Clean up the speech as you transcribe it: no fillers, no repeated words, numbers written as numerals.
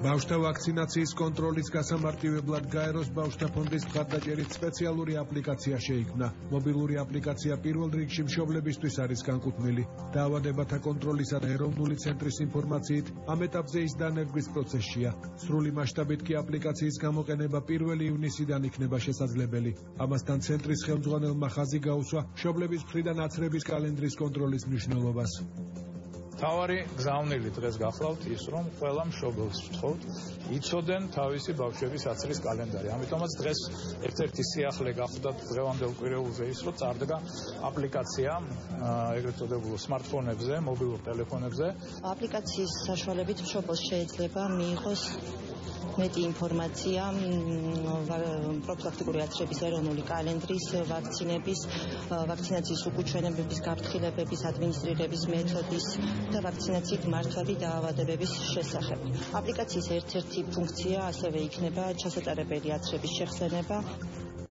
ბავშვთა ვაქცინაციის კონტროლის გასამარტივებლად გაეროს ბავშვთა ფონდის მხარდაჭერით სპეციალური აპლიკაცია შეიქმნა. მობილური აპლიკაცია პირველ რიგში მშობლებისთვის არის განკუთვნილი. დაავადებათა კონტროლისა და ეროვნული ცენტრის ინფორმაციით ამ ეტაპზე ის დანერგვის პროცესშია. სრული მასშტაბით კი აპლიკაციის გამოყენება 1 ივნისიდან იქნება შესაძლებელი. ამასთან ცენტრის ხელმძღვანელმა ხაზი გაუსვა მშობლების მხრიდან აცრების კალენდრის კონტროლის მნიშვნელობას. თავარი გზავნილი დღეს გახლავთ ის, რომ ყველა მშობელს ვთხოვთ იცოდენ თავისი ბავშვების აცრის კალენდარი. ამიტომაც დღეს ერთ-ერთი სიახლე გახლდათ დღევანდელ კვირეულზე ის, რომ წარდგა აპლიკაცია ეგრეთ წოდებულ სმარტფონებზე, მობილურ ტელეფონებზე. აპლიკაციის საშუალებით მშობელს შეიძლება მიიღოს მეტი ინფორმაცია პროფილაქტიკური აცრების ეროვნული კალენდრის, ვაქცინების, ვაქცინაციის უკუჩვენებების, გაფრთხილებების, ადმინისტრირების მეთოდის და ვაქცინაციით მართვადი დაავადებების შესახებ. აპლიკაციის ერთ-ერთი ფუნქცია ასევე იქნება ჩასატარებელი აცრების შეხსენება.